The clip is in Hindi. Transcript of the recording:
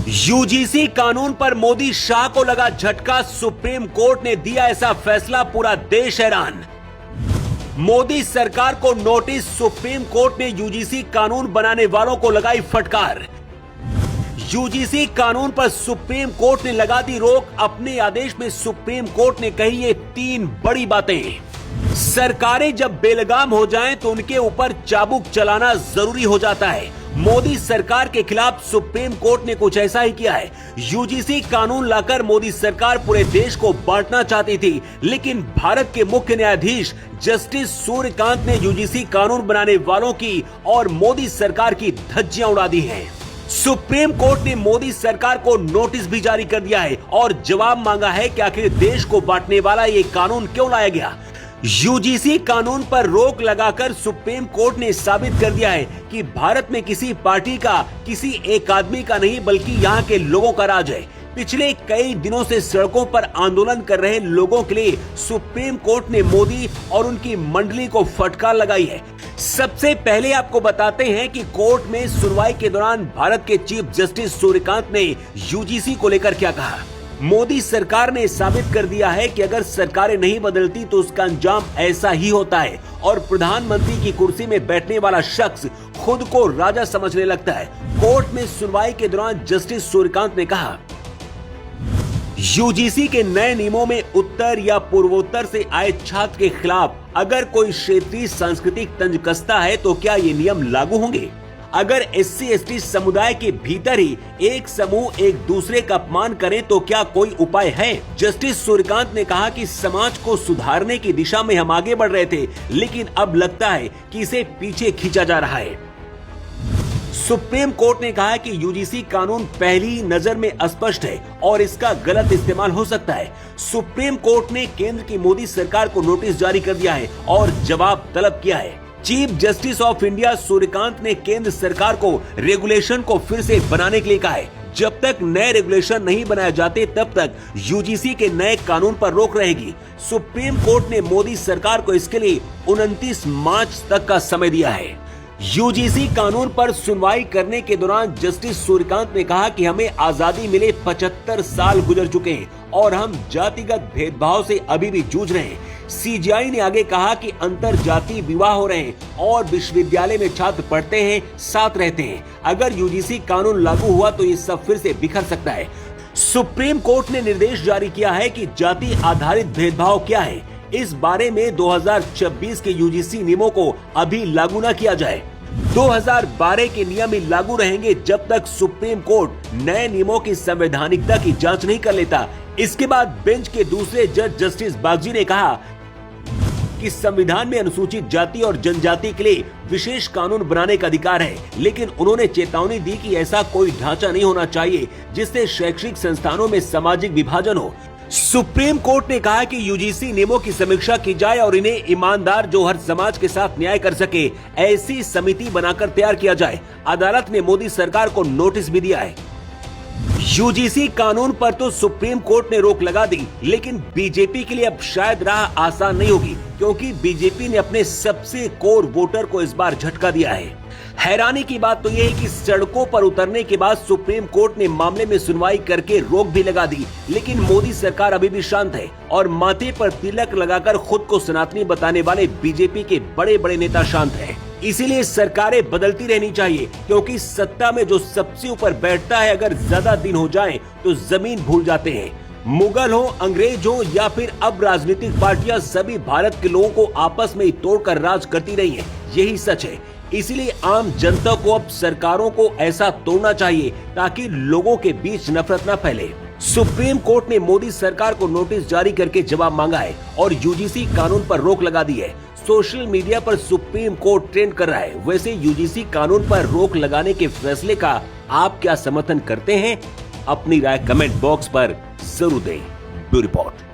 यूजीसी कानून पर मोदी शाह को लगा झटका, सुप्रीम कोर्ट ने दिया ऐसा फैसला, पूरा देश हैरान। मोदी सरकार को नोटिस, सुप्रीम कोर्ट ने यूजीसी कानून बनाने वालों को लगाई फटकार। यूजीसी कानून पर सुप्रीम कोर्ट ने लगा दी रोक, अपने आदेश में सुप्रीम कोर्ट ने कही ये 3 बड़ी बातें। सरकारें जब बेलगाम हो जाएं तो उनके ऊपर चाबुक चलाना जरूरी हो जाता है। मोदी सरकार के खिलाफ सुप्रीम कोर्ट ने कुछ ऐसा ही किया है। यूजीसी कानून लाकर मोदी सरकार पूरे देश को बांटना चाहती थी, लेकिन भारत के मुख्य न्यायाधीश जस्टिस सूर्यकांत ने यूजीसी कानून बनाने वालों की और मोदी सरकार की धज्जियां उड़ा दी हैं। सुप्रीम कोर्ट ने मोदी सरकार को नोटिस भी जारी कर दिया है और जवाब मांगा है कि आखिर देश को बांटने वाला ये कानून क्यों लाया गया। यूजीसी कानून पर रोक लगाकर सुप्रीम कोर्ट ने साबित कर दिया है कि भारत में किसी पार्टी का, किसी एक आदमी का नहीं, बल्कि यहाँ के लोगों का राज है। पिछले कई दिनों से सड़कों पर आंदोलन कर रहे लोगों के लिए सुप्रीम कोर्ट ने मोदी और उनकी मंडली को फटकार लगाई है। सबसे पहले आपको बताते हैं कि कोर्ट में सुनवाई के दौरान भारत के चीफ जस्टिस सूर्यकांत ने यूजीसी को लेकर क्या कहा। मोदी सरकार ने साबित कर दिया है कि अगर सरकारें नहीं बदलती तो उसका अंजाम ऐसा ही होता है और प्रधानमंत्री की कुर्सी में बैठने वाला शख्स खुद को राजा समझने लगता है। कोर्ट में सुनवाई के दौरान जस्टिस सूर्यकांत ने कहा, यूजीसी के नए नियमों में उत्तर या पूर्वोत्तर से आए छात्र के खिलाफ अगर कोई क्षेत्रीय सांस्कृतिक तंज कसता है तो क्या ये नियम लागू होंगे? अगर SC/ST समुदाय के भीतर ही एक समूह एक दूसरे का अपमान करे तो क्या कोई उपाय है? जस्टिस सूर्यकांत ने कहा कि समाज को सुधारने की दिशा में हम आगे बढ़ रहे थे, लेकिन अब लगता है कि इसे पीछे खींचा जा रहा है। सुप्रीम कोर्ट ने कहा कि यूजीसी कानून पहली नजर में अस्पष्ट है और इसका गलत इस्तेमाल हो सकता है। सुप्रीम कोर्ट ने केंद्र की मोदी सरकार को नोटिस जारी कर दिया है और जवाब तलब किया है। Chief justice of India Suryakant ने केंद्र सरकार को रेगुलेशन को फिर से बनाने के लिए कहा है। जब तक नए रेगुलेशन नहीं बनाए जाते तब तक यूजीसी के नए कानून पर रोक रहेगी। सुप्रीम कोर्ट ने मोदी सरकार को इसके लिए 29 मार्च तक का समय दिया है। यूजीसी कानून पर सुनवाई करने के दौरान जस्टिस सूर्यकांत ने कहा कि हमें आजादी मिले 75 साल गुजर चुके हैं और हम जातिगत भेदभाव से अभी भी जूझ रहे हैं। सीजेआई ने आगे कहा कि अंतर जाति विवाह हो रहे हैं और विश्वविद्यालय में छात्र पढ़ते हैं, साथ रहते हैं। अगर यूजीसी कानून लागू हुआ तो ये सब फिर से बिखर सकता है। सुप्रीम कोर्ट ने निर्देश जारी किया है कि जाति आधारित भेदभाव क्या है, इस बारे में 2026 के यूजीसी नियमों को अभी लागू न किया जाए। 2012 के नियम ही लागू रहेंगे जब तक सुप्रीम कोर्ट नए नियमों की संवैधानिकता की जांच नहीं कर लेता। इसके बाद बेंच के दूसरे जज जस्टिस बागजी ने कहा कि संविधान में अनुसूचित जाति और जनजाति के लिए विशेष कानून बनाने का अधिकार है, लेकिन उन्होंने चेतावनी दी कि ऐसा कोई ढांचा नहीं होना चाहिए जिससे शैक्षिक संस्थानों में सामाजिक विभाजन हो। सुप्रीम कोर्ट ने कहा कि यूजीसी नियमों की समीक्षा की जाए और इन्हें ईमानदार, जो हर समाज के साथ न्याय कर सके, ऐसी समिति बनाकर तैयार किया जाए। अदालत ने मोदी सरकार को नोटिस भी दिया है। यूजीसी कानून पर तो सुप्रीम कोर्ट ने रोक लगा दी, लेकिन बीजेपी के लिए अब शायद राह आसान नहीं होगी, क्योंकि बीजेपी ने अपने सबसे कोर वोटर को इस बार झटका दिया है। हैरानी की बात तो यह है कि सड़कों पर उतरने के बाद सुप्रीम कोर्ट ने मामले में सुनवाई करके रोक भी लगा दी, लेकिन मोदी सरकार अभी भी शांत है और माथे पर तिलक लगाकर खुद को सनातनी बताने वाले बीजेपी के बड़े बड़े नेता शांत हैं। इसीलिए सरकारें बदलती रहनी चाहिए, क्योंकि सत्ता में जो सबसे ऊपर बैठता है अगर ज्यादा दिन हो जाए तो जमीन भूल जाते हैं। मुगल हो, अंग्रेज हो या फिर अब राजनीतिक पार्टियां, सभी भारत के लोगों को आपस में ही तोड़कर राज करती रही है, यही सच है। इसीलिए आम जनता को अब सरकारों को ऐसा तोड़ना चाहिए ताकि लोगों के बीच नफरत न फैले। सुप्रीम कोर्ट ने मोदी सरकार को नोटिस जारी करके जवाब मांगा है और यूजीसी कानून पर रोक लगा दी है। सोशल मीडिया पर सुप्रीम कोर्ट ट्रेंड कर रहा है। वैसे यूजीसी कानून पर रोक लगाने के फैसले का आप क्या समर्थन करते हैं? अपनी राय कमेंट बॉक्स पर जरूर दें। Bureau report.